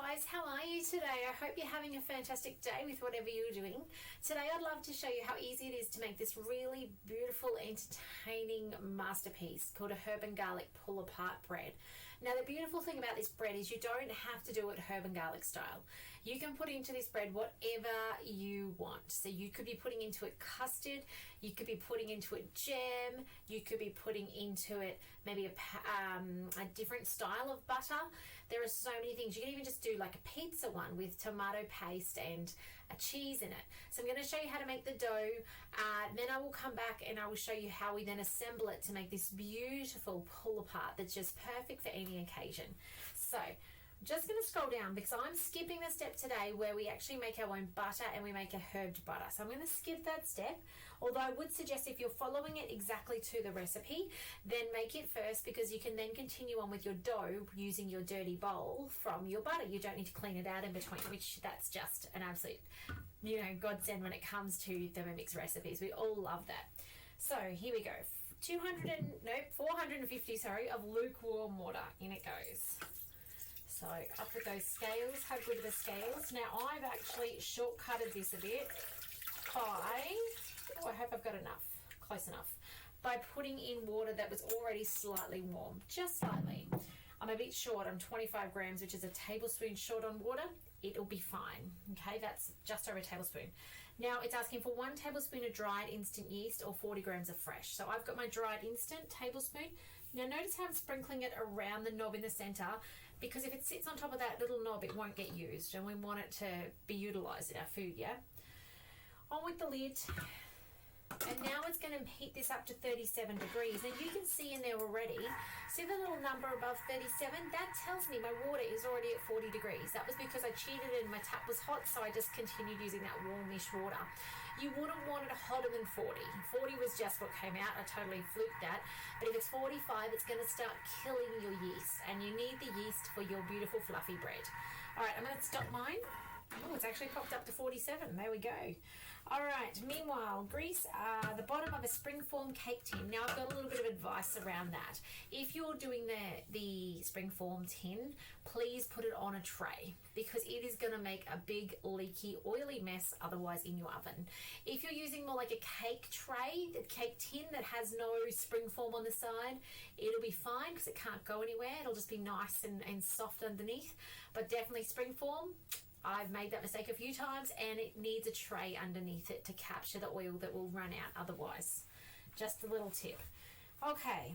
guys, how are you today? I hope you're having a fantastic day with whatever you're doing. Today I'd love to show you how easy it is to make this really beautiful, entertaining masterpiece called a herb and garlic pull apart bread. Now the beautiful thing about this bread is you don't have to do it herb and garlic style. You can put into this bread whatever you want. So you could be putting into it custard, you could be putting into it jam, you could be putting into it maybe a different style of butter. There are so many things. You can even just do like a pizza one with tomato paste and a cheese in it. So I'm going to show you how to make the dough. Then I will come back and I will show you how we then assemble it to make this beautiful pull apart that's just perfect for any occasion. So I'm just going to scroll down because I'm skipping the step today where we actually make our own butter and we make a herbed butter. So I'm going to skip that step, although I would suggest if you're following it exactly to the recipe, then make it first because you can then continue on with your dough using your dirty bowl from your butter. You don't need to clean it out in between, which that's just an absolute, godsend when it comes to Thermomix recipes. We all love that. So here we go. 450 of lukewarm water. In it goes. So up with those scales, how good are the scales? Now I've actually shortcutted this a bit by, I hope I've got enough, close enough, by putting in water that was already slightly warm, just slightly. I'm a bit short, I'm 25 grams, which is a tablespoon short on water. It'll be fine, okay? That's just over a tablespoon. Now it's asking for 1 tablespoon of dried instant yeast or 40 grams of fresh. So I've got my dried instant tablespoon. Now notice how I'm sprinkling it around the knob in the center, because if it sits on top of that little knob, it won't get used, and we want it to be utilized in our food, yeah? On with the lid. And now it's going to heat this up to 37 degrees. And you can see in there already, see the little number above 37? That tells me my water is already at 40 degrees. That was because I cheated and my tap was hot, so I just continued using that warmish water. You wouldn't want it hotter than 40. 40 was just what came out. I totally fluked that. But if it's 45, it's going to start killing your yeast. And you need the yeast for your beautiful fluffy bread. All right, I'm going to stop mine. Oh, it's actually popped up to 47. There we go. All right. Meanwhile, grease the bottom of a springform cake tin. Now, I've got a little bit of advice around that. If you're doing the springform tin, please put it on a tray because it is going to make a big, leaky, oily mess otherwise in your oven. If you're using more like a cake tray, the cake tin that has no springform on the side, it'll be fine because it can't go anywhere. It'll just be nice and soft underneath. But definitely springform. I've made that mistake a few times and it needs a tray underneath it to capture the oil that will run out otherwise. Just a little tip. Okay,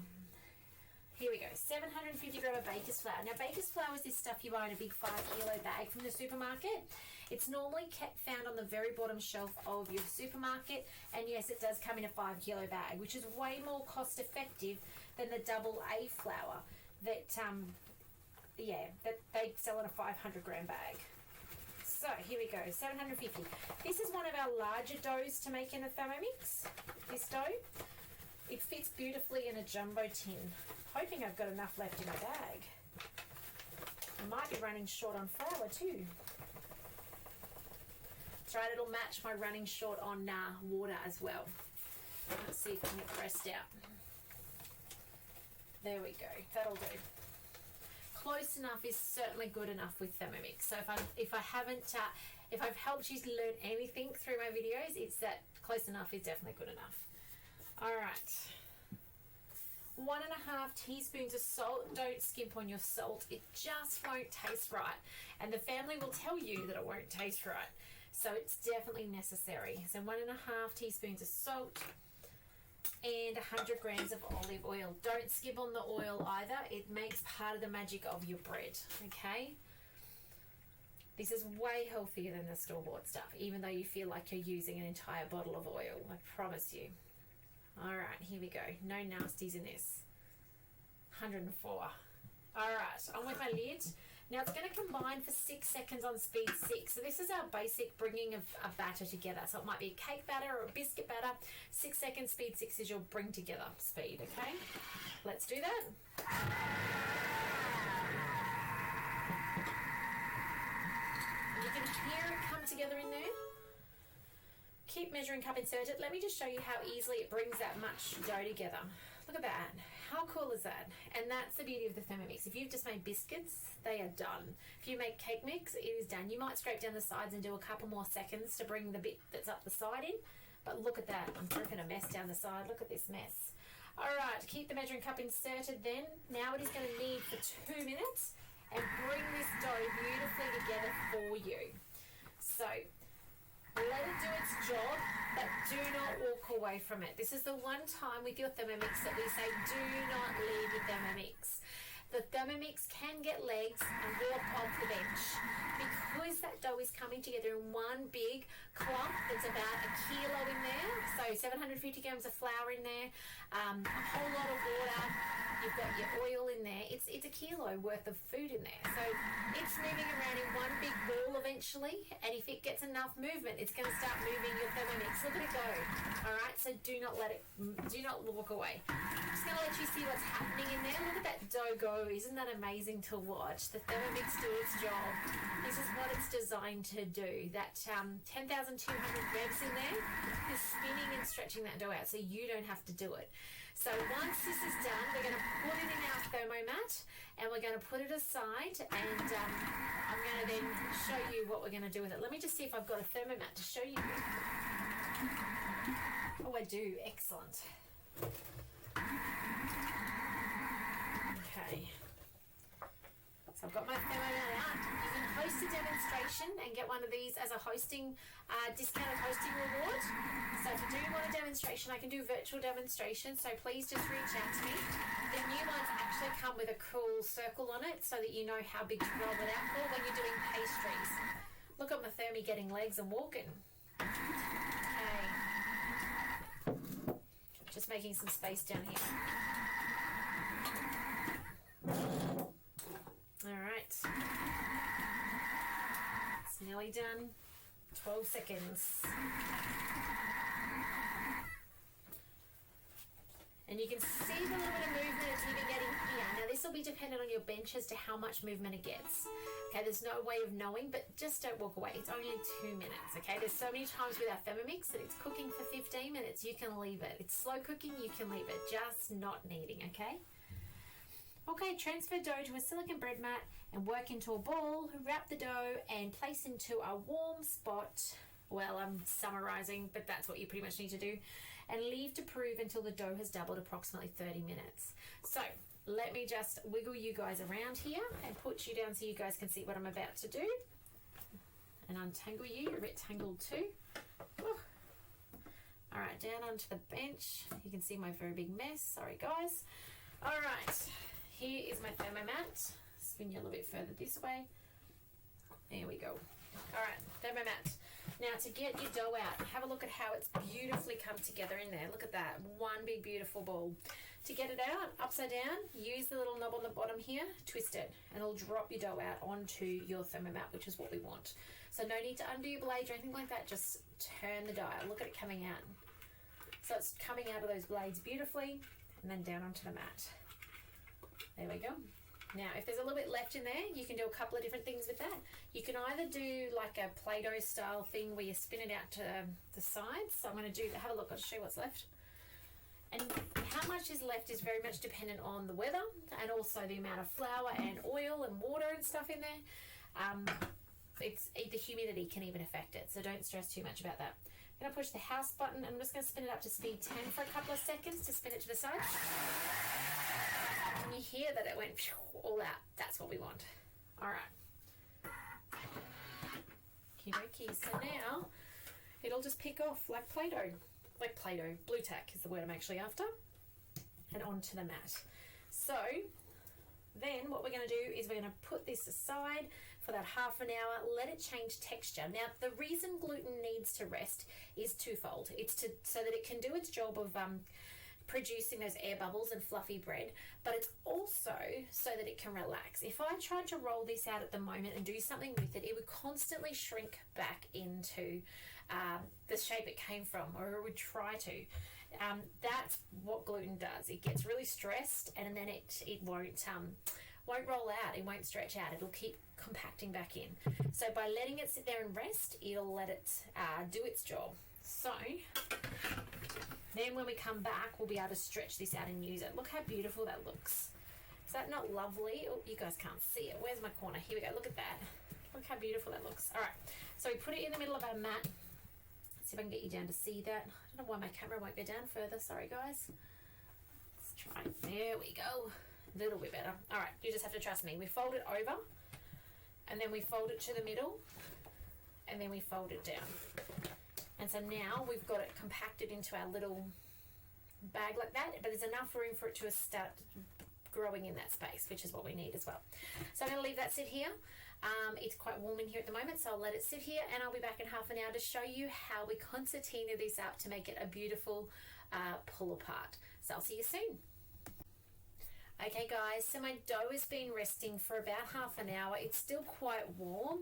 here we go. 750 gram of baker's flour. Now baker's flour is this stuff you buy in a big 5 kilo bag from the supermarket. It's normally found on the very bottom shelf of your supermarket, and yes, it does come in a 5 kilo bag, which is way more cost effective than the double A flour that that they sell in a 500 gram bag. So here we go, 750. This is one of our larger doughs to make in the Thermomix, this dough. It fits beautifully in a jumbo tin. Hoping I've got enough left in my bag. I might be running short on flour too. That's right, it'll match my running short on water as well. Let's see if I can get pressed out. There we go, that'll do. Close enough is certainly good enough with Thermomix. So if I've helped you learn anything through my videos, it's that close enough is definitely good enough. All right. 1.5 teaspoons of salt. Don't skimp on your salt. It just won't taste right. And the family will tell you that it won't taste right. So it's definitely necessary. So 1.5 teaspoons of salt. And 100 grams of olive oil. Don't skip on the oil either. It makes part of the magic of your bread, okay? This is way healthier than the store-bought stuff, even though you feel like you're using an entire bottle of oil, I promise you. All right, here we go. No nasties in this. 104. All right, on with my lid. Now it's going to combine for 6 seconds on speed 6. So this is our basic bringing of a batter together. So it might be a cake batter or a biscuit batter. 6 seconds, speed 6 is your bring together speed, okay? Let's do that. You can hear it come together in there. Keep measuring cup inserted. Let me just show you how easily it brings that much dough together. look at that. How cool is that? And that's the beauty of the Thermomix. If you've just made biscuits, they are done. If you make cake mix, it is done. You might scrape down the sides and do a couple more seconds to bring the bit that's up the side in. But look at that. I'm dripping a mess down the side. Look at this mess. All right, keep the measuring cup inserted then. Now it is going to knead for 2 minutes and bring this dough beautifully together for you. So let it do its job, but do not walk away from it. This is the one time with your Thermomix that we say do not leave your Thermomix. The Thermomix can get legs and walk off the bench because that dough is coming together in one big clump. There's about a kilo in there, so 750 grams of flour in there, a whole lot of water. You've got your oil in there. It's a kilo worth of food in there. So it's moving around in one big ball eventually, and if it gets enough movement, it's going to start moving your Thermomix. Look at it go. All right, so do not walk away. I'm just going to let you see what's happening in there. Look at that dough go. Isn't that amazing to watch? The Thermomix do its job. This is what it's designed to do. That 10,200 revs in there is spinning and stretching that dough out so you don't have to do it. So once this is done, we're going to put it in our Thermomat and we're going to put it aside, and I'm going to then show you what we're going to do with it. Let me just see if I've got a Thermomat to show you. Oh, I do. Excellent. Okay. So I've got my Thermomat out. You can host a demonstration and get one of these as a hosting discounted hosting reward. So if you do want a demonstration, I can do virtual demonstrations, so please just reach out to me. The new ones actually come with a cool circle on it so that you know how big to roll it out for when you're doing pastries. Look at my Thermi getting legs and walking. Okay. Just making some space down here. All right. It's nearly done. 12 seconds. And you can see the little bit of movement it's even getting here. Now this will be dependent on your bench as to how much movement it gets. Okay, there's no way of knowing, but just don't walk away. It's only 2 minutes, okay? There's so many times with our Thermomix that it's cooking for 15 minutes. You can leave it. It's slow cooking, you can leave it. Just not kneading, okay? Okay, transfer dough to a silicone bread mat and work into a ball. Wrap the dough and place into a warm spot. Well, I'm summarizing, but that's what you pretty much need to do. And leave to prove until the dough has doubled, approximately 30 minutes. So let me just wiggle you guys around here and put you down so you guys can see what I'm about to do. And untangle you. You're a bit tangled too. Whew. All right, down onto the bench. You can see my very big mess. Sorry, guys. All right. Here is my Thermomat. Spin you a little bit further this way. There we go. All right, Thermomat. Now to get your dough out, have a look at how it's beautifully come together in there. Look at that, one big beautiful ball. To get it out, upside down, use the little knob on the bottom here, twist it, and it'll drop your dough out onto your Thermomat, which is what we want. So no need to undo your blades or anything like that, just turn the dial. Look at it coming out. So it's coming out of those blades beautifully, and then down onto the mat. There we go. Now, if there's a little bit left in there, you can do a couple of different things with that. You can either do like a Play-Doh style thing where you spin it out to the sides. So I'm going to do, have a look, I'll show you what's left. And how much is left is very much dependent on the weather and also the amount of flour and oil and water and stuff in there. The humidity can even affect it, so don't stress too much about that. I'm going to push the house button and I'm just going to spin it up to speed 10 for a couple of seconds to spin it to the side. And you hear that it went all out. That's what we want. All right. Okie dokie. So now it'll just pick off like Play-Doh. Like Play-Doh. Blue tack is the word I'm actually after. And onto the mat. So then what we're going to do is we're going to put this aside for that half an hour, let it change texture. Now, the reason gluten needs to rest is twofold. It's so that it can do its job of producing those air bubbles and fluffy bread, but it's also so that it can relax. If I tried to roll this out at the moment and do something with it, it would constantly shrink back into the shape it came from, or it would try to. That's what gluten does. It gets really stressed and then it won't roll out, it won't stretch out, it'll keep compacting back in. So by letting it sit there and rest, it'll let it do its job. So Then when we come back, we'll be able to stretch this out and use it. Look how beautiful that looks. Is that not lovely? Oh, you guys can't see it. Where's my corner? Here we go. Look at that. Look how beautiful that looks. All right. So we put it in the middle of our mat. Let's see if I can get you down to see that. I don't know why my camera won't go down further. Sorry, guys. Let's try. There we go. A little bit better. All right. You just have to trust me. We fold it over, and then we fold it to the middle, and then we fold it down. And so now we've got it compacted into our little bag like that, but there's enough room for it to start growing in that space, which is what we need as well. So I'm going to leave that sit here. It's quite warm in here at the moment, so I'll let it sit here, and I'll be back in half an hour to show you how we concertina this up to make it a beautiful pull apart. So I'll see you soon. Okay guys, so my dough has been resting for about half an hour. It's still quite warm,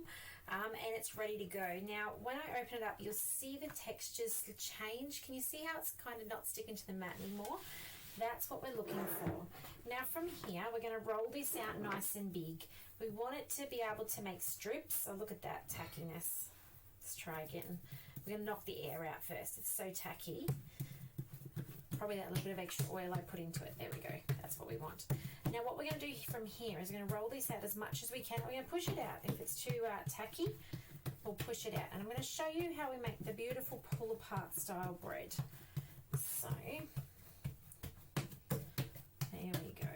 and it's ready to go. Now, when I open it up, you'll see the textures change. Can you see how it's kind of not sticking to the mat anymore? That's what we're looking for. Now from here, we're going to roll this out nice and big. We want it to be able to make strips. Oh, look at that tackiness. Let's try again. We're going to knock the air out first. It's so tacky. Probably that little bit of extra oil I put into it. There we go. That's what we want. Now what we're going to do from here is we're going to roll this out as much as we can. We're going to push it out. If it's too tacky, we'll push it out. And I'm going to show you how we make the beautiful pull apart style bread. So there we go.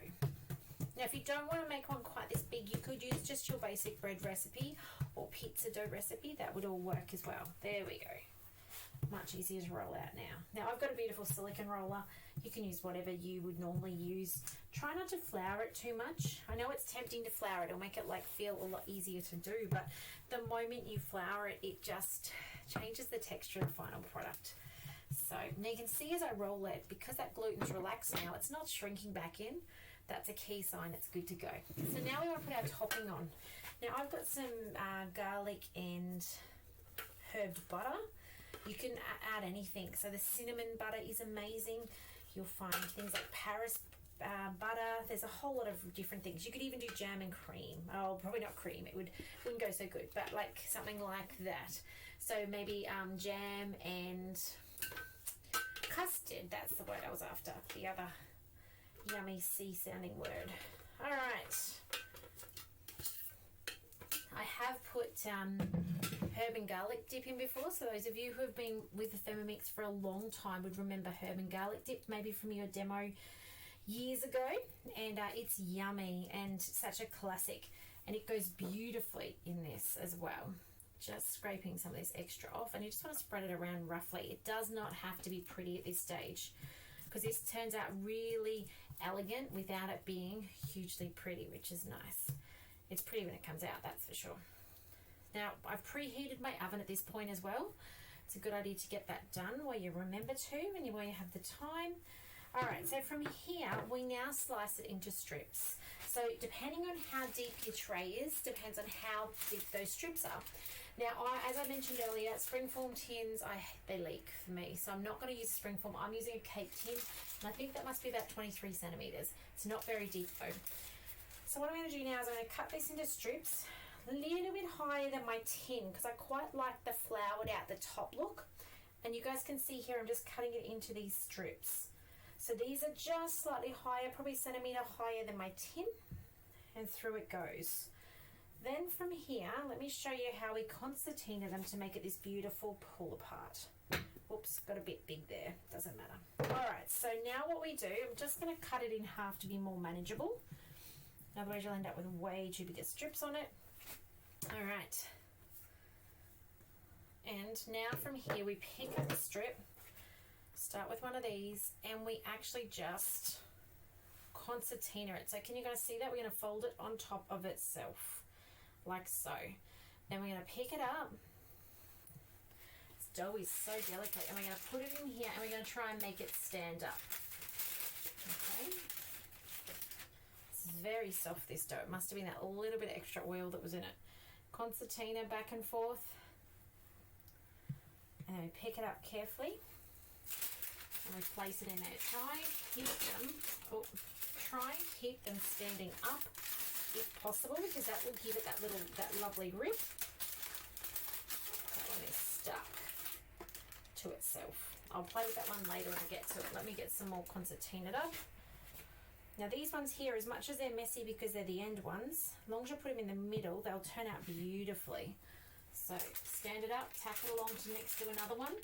Now if you don't want to make one quite this big, you could use just your basic bread recipe or pizza dough recipe. That would all work as well. There we go. Much easier to roll out now. Now I've got a beautiful silicone roller. You can use whatever you would normally use. Try not to flour it too much. I know it's tempting to flour it. It'll make it like feel a lot easier to do, but the moment you flour it, it just changes the texture of the final product. So now you can see as I roll it, because that gluten's relaxed now, it's not shrinking back in. That's a key sign it's good to go. So now we want to put our topping on. Now I've got some garlic and herbed butter. You can add anything. So the cinnamon butter is amazing. You'll find things like Paris butter. There's a whole lot of different things. You could even do jam and cream. Oh, probably not cream. It wouldn't go so good, but like something like that. So maybe jam and custard. That's the word I was after. The other yummy C-sounding word. All right. I have put herb and garlic dip in before, so those of you who have been with the Thermomix for a long time would remember herb and garlic dip, maybe from your demo years ago, and it's yummy and such a classic, and it goes beautifully in this as well. Just scraping some of this extra off, and you just want to spread it around roughly. It does not have to be pretty at this stage, because this turns out really elegant without it being hugely pretty, which is nice. It's pretty when it comes out, that's for sure. Now, I've preheated my oven at this point as well. It's a good idea to get that done while you remember to and while you have the time. All right, so from here, we now slice it into strips. So depending on how deep your tray is, depends on how deep those strips are. Now, as I mentioned earlier, springform tins, they leak for me. So I'm not going to use springform. I'm using a cake tin, and I think that must be about 23 centimeters. It's not very deep though. So what I'm going to do now is I'm going to cut this into strips a little bit higher than my tin, because I quite like the floured out the top look. And you guys can see here I'm just cutting it into these strips. So these are just slightly higher, probably a centimetre higher than my tin, and through it goes. Then from here, let me show you how we concertina them to make it this beautiful pull apart. Oops, got a bit big there, doesn't matter. All right, so now what we do, I'm just going to cut it in half to be more manageable. Otherwise you'll end up with way too big strips on it. All right. And now from here we pick up the strip, start with one of these, and we actually just concertina it. So can you guys see that? We're going to fold it on top of itself, like so. Then we're going to pick it up. This dough is so delicate, and we're going to put it in here, and we're going to try and make it stand up. Okay. Very soft, this dough. It must have been that little bit of extra oil that was in it. Concertina back and forth, and then we pick it up carefully and we place it in there. Try and keep them standing up if possible, because that will give it that lovely grip. That one is stuck to itself. I'll play with that one later when I get to it. Let me get some more concertina up. Now these ones here, as much as they're messy because they're the end ones, as long as you put them in the middle, they'll turn out beautifully. So stand it up, tack it along to next to another one.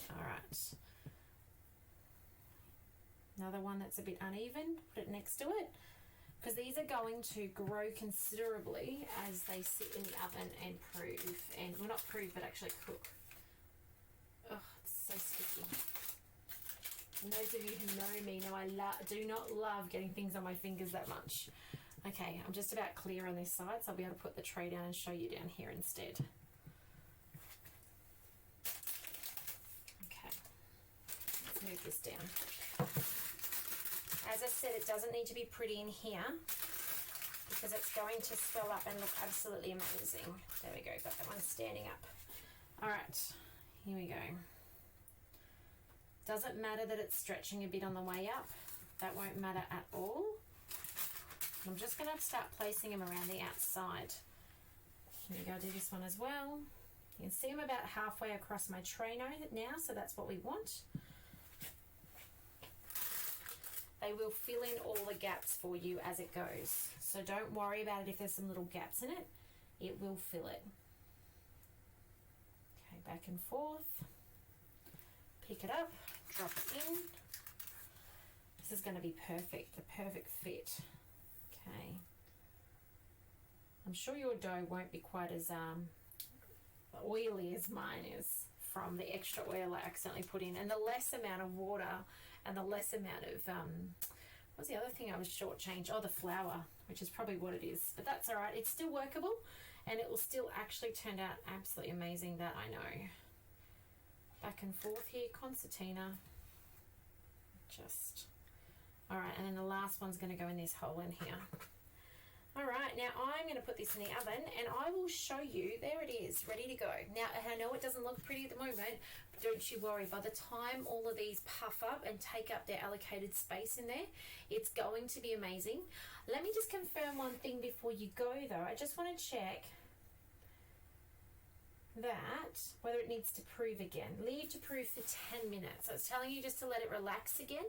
All right. Another one that's a bit uneven, put it next to it, because these are going to grow considerably as they sit in the oven and prove, and well, not prove, but actually cook. Oh, it's so sticky. And those of you who know me know I do not love getting things on my fingers that much. Okay, I'm just about clear on this side, so I'll be able to put the tray down and show you down here instead. Okay, let's move this down. As I said, it doesn't need to be pretty in here because it's going to swell up and look absolutely amazing. There we go, got that one standing up. All right, here we go. Doesn't matter that it's stretching a bit on the way up. That won't matter at all. I'm just going to start placing them around the outside. Here we go, do this one as well. You can see I'm about halfway across my tray now, so that's what we want. They will fill in all the gaps for you as it goes. So don't worry about it if there's some little gaps in it. It will fill it. Okay, back and forth. Pick it up, drop it in. This is going to be perfect, the perfect fit. Okay. I'm sure your dough won't be quite as oily as mine is from the extra oil I accidentally put in, and the less amount of water and the less amount of, what's the other thing I was shortchanged? Oh, the flour, which is probably what it is. But that's all right. It's still workable, and it will still actually turn out absolutely amazing, that I know. Back and forth here, concertina. Just, all right, and then the last one's going to go in this hole in here. All right, now I'm going to put this in the oven, and I will show you. There it is, ready to go. Now, I know it doesn't look pretty at the moment, but don't you worry. By the time all of these puff up and take up their allocated space in there, it's going to be amazing. Let me just confirm one thing before you go, though. I just want to check that whether it needs to prove again. Leave to prove for 10 minutes. So it's telling you just to let it relax again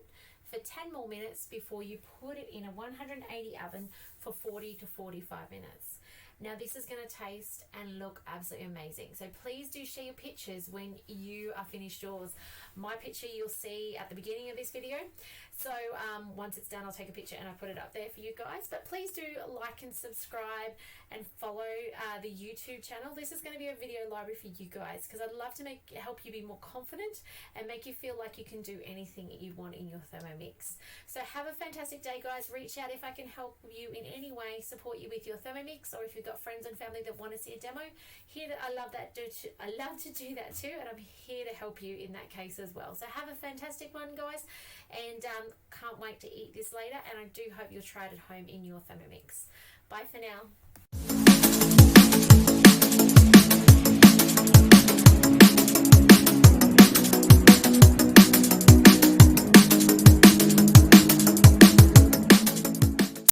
for 10 more minutes before you put it in a 180 oven for 40 to 45 minutes. Now this is going to taste and look absolutely amazing. So please do share your pictures when you are finished yours. My picture you'll see at the beginning of this video. So once it's done, I'll take a picture and I put it up there for you guys. But please do like and subscribe and follow the YouTube channel. This is going to be a video library for you guys because I'd love to help you be more confident and make you feel like you can do anything you want in your Thermomix. So have a fantastic day, guys. Reach out if I can help you in any way, support you with your Thermomix, or if you've got friends and family that want to see a demo. I love to do that too, and I'm here to help you in that case as well. So have a fantastic one, guys, and can't wait to eat this later, and I do hope you'll try it at home in your Thermomix. Bye for now.